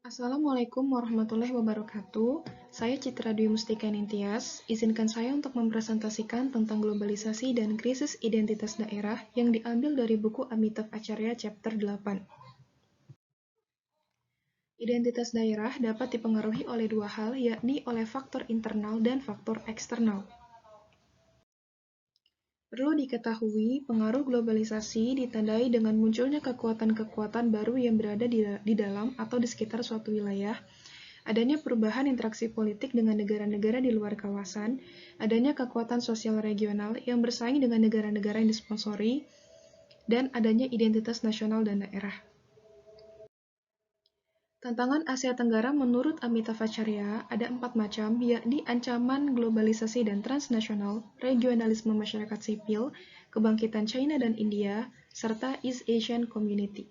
Assalamualaikum warahmatullahi wabarakatuh. Saya Citra Dwi Mustika Nintias. Izinkan saya untuk mempresentasikan tentang globalisasi dan krisis identitas daerah yang diambil dari buku Amitav Acharya chapter 8. Identitas daerah dapat dipengaruhi oleh dua hal, yakni oleh faktor internal dan faktor eksternal. Perlu diketahui, pengaruh globalisasi ditandai dengan munculnya kekuatan-kekuatan baru yang berada di dalam atau di sekitar suatu wilayah, adanya perubahan interaksi politik dengan negara-negara di luar kawasan, adanya kekuatan sosial regional yang bersaing dengan negara-negara yang disponsori, dan adanya identitas nasional dan daerah. Tantangan Asia Tenggara menurut Amitav Acharya ada 4 macam, yakni ancaman globalisasi dan transnasional, regionalisme masyarakat sipil, kebangkitan China dan India, serta East Asian Community.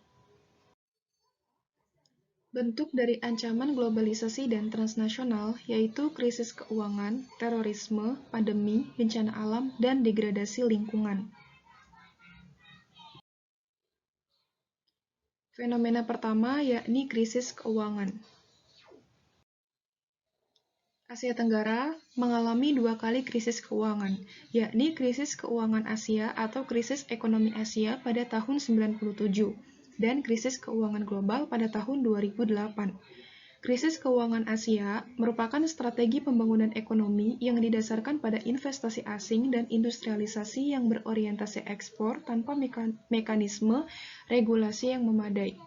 Bentuk dari ancaman globalisasi dan transnasional yaitu krisis keuangan, terorisme, pandemi, bencana alam, dan degradasi lingkungan. Fenomena pertama yakni krisis keuangan. Asia Tenggara mengalami 2 kali krisis keuangan, yakni krisis keuangan Asia atau krisis ekonomi Asia pada tahun 97 dan krisis keuangan global pada tahun 2008. Krisis keuangan Asia merupakan strategi pembangunan ekonomi yang didasarkan pada investasi asing dan industrialisasi yang berorientasi ekspor tanpa mekanisme regulasi yang memadai.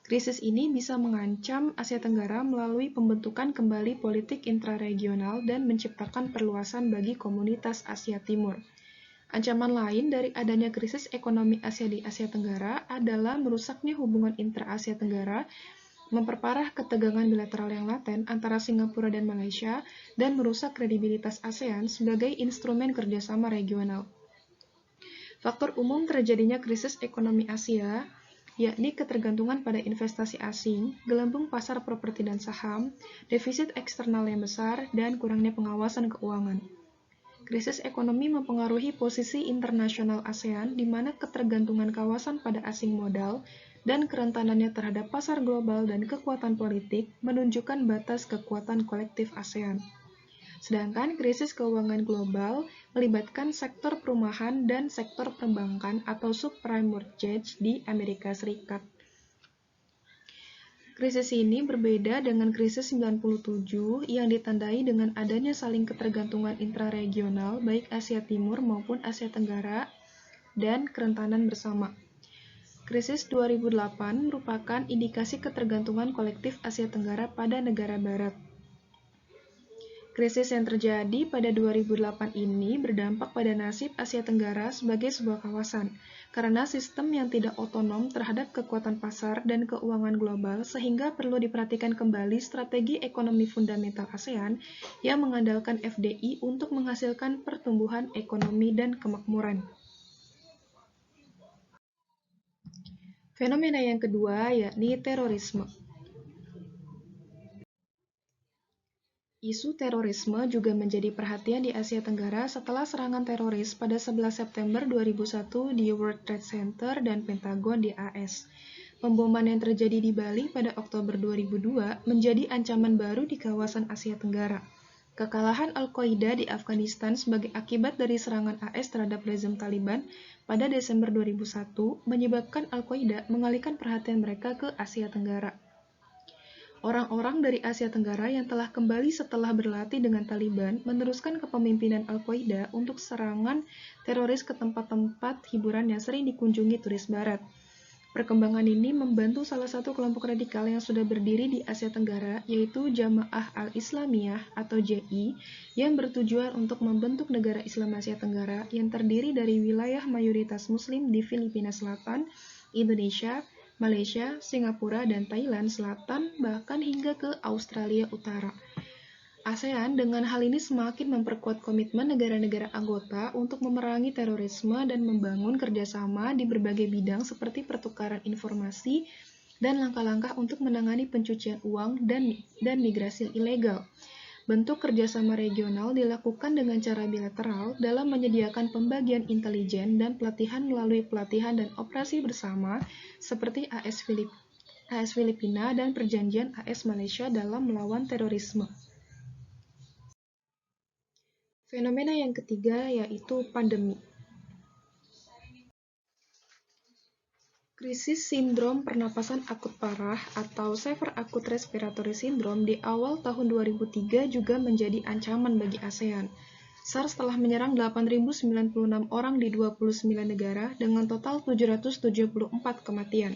Krisis ini bisa mengancam Asia Tenggara melalui pembentukan kembali politik intraregional dan menciptakan perluasan bagi komunitas Asia Timur. Ancaman lain dari adanya krisis ekonomi Asia di Asia Tenggara adalah merusaknya hubungan intra-Asia Tenggara, memperparah ketegangan bilateral yang laten antara Singapura dan Malaysia, dan merusak kredibilitas ASEAN sebagai instrumen kerjasama regional. Faktor umum terjadinya krisis ekonomi Asia yakni ketergantungan pada investasi asing, gelembung pasar properti dan saham, defisit eksternal yang besar, dan kurangnya pengawasan keuangan. Krisis ekonomi mempengaruhi posisi internasional ASEAN di mana ketergantungan kawasan pada asing modal dan kerentanannya terhadap pasar global dan kekuatan politik menunjukkan batas kekuatan kolektif ASEAN. Sedangkan krisis keuangan global melibatkan sektor perumahan dan sektor perbankan atau subprime mortgage di Amerika Serikat. Krisis ini berbeda dengan krisis 97 yang ditandai dengan adanya saling ketergantungan intraregional baik Asia Timur maupun Asia Tenggara dan kerentanan bersama. Krisis 2008 merupakan indikasi ketergantungan kolektif Asia Tenggara pada negara barat. Krisis yang terjadi pada 2008 ini berdampak pada nasib Asia Tenggara sebagai sebuah kawasan, karena sistem yang tidak otonom terhadap kekuatan pasar dan keuangan global sehingga perlu diperhatikan kembali strategi ekonomi fundamental ASEAN yang mengandalkan FDI untuk menghasilkan pertumbuhan ekonomi dan kemakmuran. Fenomena yang kedua yakni terorisme. Isu terorisme juga menjadi perhatian di Asia Tenggara setelah serangan teroris pada 11 September 2001 di World Trade Center dan Pentagon di AS. Pemboman yang terjadi di Bali pada Oktober 2002 menjadi ancaman baru di kawasan Asia Tenggara. Kekalahan Al-Qaeda di Afghanistan sebagai akibat dari serangan AS terhadap rezim Taliban pada Desember 2001 menyebabkan Al-Qaeda mengalihkan perhatian mereka ke Asia Tenggara. Orang-orang dari Asia Tenggara yang telah kembali setelah berlatih dengan Taliban meneruskan kepemimpinan Al-Qaeda untuk serangan teroris ke tempat-tempat hiburan yang sering dikunjungi turis barat. Perkembangan ini membantu salah satu kelompok radikal yang sudah berdiri di Asia Tenggara, yaitu Jamaah Al-Islamiyah atau JI, yang bertujuan untuk membentuk negara Islam Asia Tenggara yang terdiri dari wilayah mayoritas Muslim di Filipina Selatan, Indonesia, Malaysia, Singapura, dan Thailand Selatan, bahkan hingga ke Australia Utara. ASEAN dengan hal ini semakin memperkuat komitmen negara-negara anggota untuk memerangi terorisme dan membangun kerjasama di berbagai bidang seperti pertukaran informasi dan langkah-langkah untuk menangani pencucian uang dan migrasi ilegal. Bentuk kerjasama regional dilakukan dengan cara bilateral dalam menyediakan pembagian intelijen dan pelatihan melalui pelatihan dan operasi bersama seperti AS AS Filipina, dan perjanjian AS Malaysia dalam melawan terorisme. Fenomena yang ketiga yaitu pandemi. Krisis sindrom pernapasan akut parah atau Severe Acute Respiratory Syndrome di awal tahun 2003 juga menjadi ancaman bagi ASEAN. SARS telah menyerang 8.096 orang di 29 negara dengan total 774 kematian.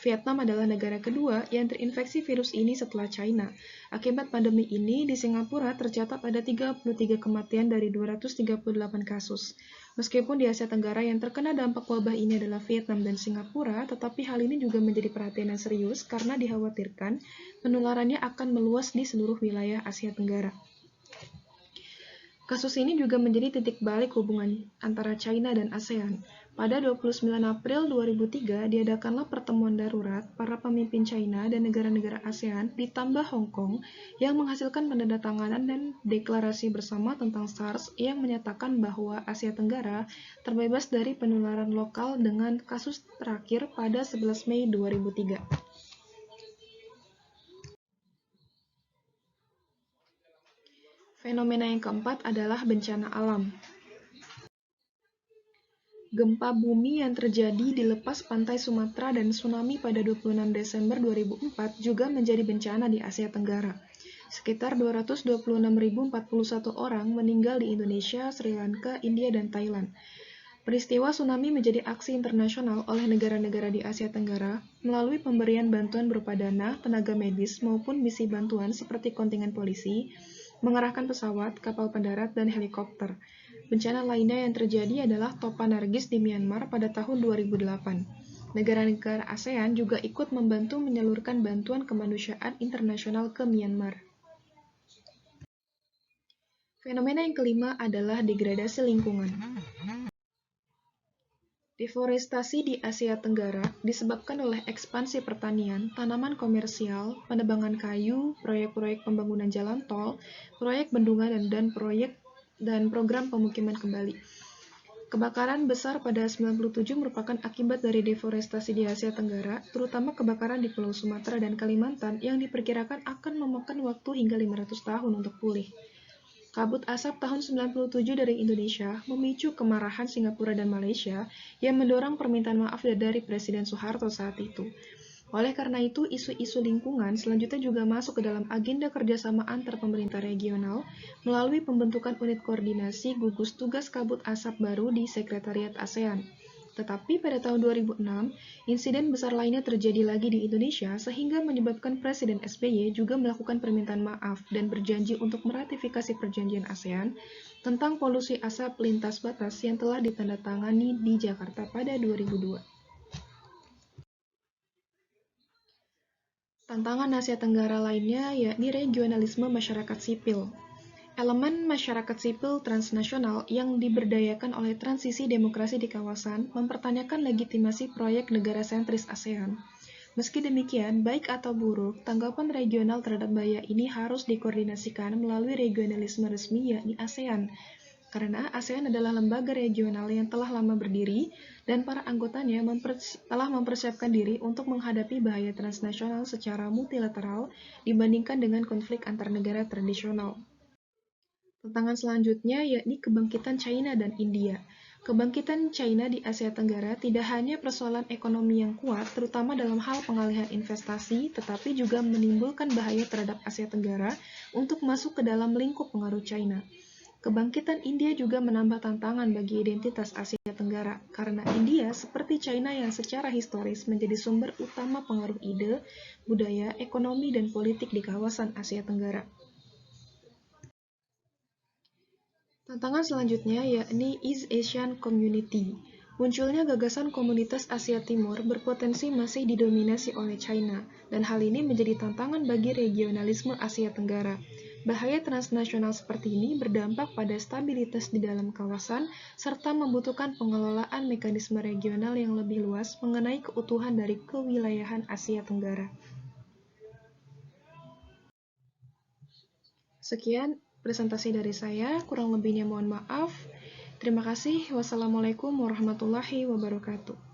Vietnam adalah negara kedua yang terinfeksi virus ini setelah China. Akibat pandemi ini, di Singapura tercatat ada 33 kematian dari 238 kasus. Meskipun di Asia Tenggara yang terkena dampak wabah ini adalah Vietnam dan Singapura, tetapi hal ini juga menjadi perhatian yang serius karena dikhawatirkan penularannya akan meluas di seluruh wilayah Asia Tenggara. Kasus ini juga menjadi titik balik hubungan antara China dan ASEAN. Pada 29 April 2003, diadakanlah pertemuan darurat para pemimpin China dan negara-negara ASEAN ditambah Hong Kong yang menghasilkan penandatanganan dan deklarasi bersama tentang SARS yang menyatakan bahwa Asia Tenggara terbebas dari penularan lokal dengan kasus terakhir pada 11 Mei 2003. Fenomena yang keempat adalah bencana alam. Gempa bumi yang terjadi di lepas pantai Sumatera dan tsunami pada 26 Desember 2004 juga menjadi bencana di Asia Tenggara. Sekitar 226.041 orang meninggal di Indonesia, Sri Lanka, India, dan Thailand. Peristiwa tsunami menjadi aksi internasional oleh negara-negara di Asia Tenggara melalui pemberian bantuan berupa dana, tenaga medis, maupun misi bantuan seperti kontingen polisi, mengerahkan pesawat, kapal pendarat, dan helikopter. Bencana lainnya yang terjadi adalah Topa Nargis di Myanmar pada tahun 2008. Negara-negara ASEAN juga ikut membantu menyalurkan bantuan kemanusiaan internasional ke Myanmar. Fenomena yang kelima adalah degradasi lingkungan. Deforestasi di Asia Tenggara disebabkan oleh ekspansi pertanian, tanaman komersial, penebangan kayu, proyek-proyek pembangunan jalan tol, proyek bendungan dan program pemukiman kembali. Kebakaran besar pada 97 merupakan akibat dari deforestasi di Asia Tenggara, terutama kebakaran di Pulau Sumatera dan Kalimantan yang diperkirakan akan memakan waktu hingga 500 tahun untuk pulih. Kabut asap tahun 97 dari Indonesia memicu kemarahan Singapura dan Malaysia yang mendorong permintaan maaf dari Presiden Soeharto saat itu. Oleh karena itu, isu-isu lingkungan selanjutnya juga masuk ke dalam agenda kerjasama antar pemerintah regional melalui pembentukan unit koordinasi gugus tugas kabut asap baru di Sekretariat ASEAN. Tetapi pada tahun 2006, insiden besar lainnya terjadi lagi di Indonesia sehingga menyebabkan Presiden SBY juga melakukan permintaan maaf dan berjanji untuk meratifikasi perjanjian ASEAN tentang polusi asap lintas batas yang telah ditandatangani di Jakarta pada 2002. Tantangan Asia Tenggara lainnya yakni regionalisme masyarakat sipil. Elemen masyarakat sipil transnasional yang diberdayakan oleh transisi demokrasi di kawasan mempertanyakan legitimasi proyek negara sentris ASEAN. Meski demikian, baik atau buruk, tanggapan regional terhadap bahaya ini harus dikoordinasikan melalui regionalisme resmi yakni ASEAN. Karena ASEAN adalah lembaga regional yang telah lama berdiri dan para anggotanya telah mempersiapkan diri untuk menghadapi bahaya transnasional secara multilateral dibandingkan dengan konflik antar negara tradisional. Tantangan selanjutnya yakni kebangkitan China dan India. Kebangkitan China di Asia Tenggara tidak hanya persoalan ekonomi yang kuat, terutama dalam hal pengalihan investasi, tetapi juga menimbulkan bahaya terhadap Asia Tenggara untuk masuk ke dalam lingkup pengaruh China. Kebangkitan India juga menambah tantangan bagi identitas Asia Tenggara, karena India seperti China yang secara historis menjadi sumber utama pengaruh ide, budaya, ekonomi, dan politik di kawasan Asia Tenggara. Tantangan selanjutnya yakni East Asian Community. Munculnya gagasan komunitas Asia Timur berpotensi masih didominasi oleh China, dan hal ini menjadi tantangan bagi regionalisme Asia Tenggara. Bahaya transnasional seperti ini berdampak pada stabilitas di dalam kawasan, serta membutuhkan pengelolaan mekanisme regional yang lebih luas mengenai keutuhan dari kewilayahan Asia Tenggara. Sekian presentasi dari saya, kurang lebihnya mohon maaf. Terima kasih. Wassalamualaikum warahmatullahi wabarakatuh.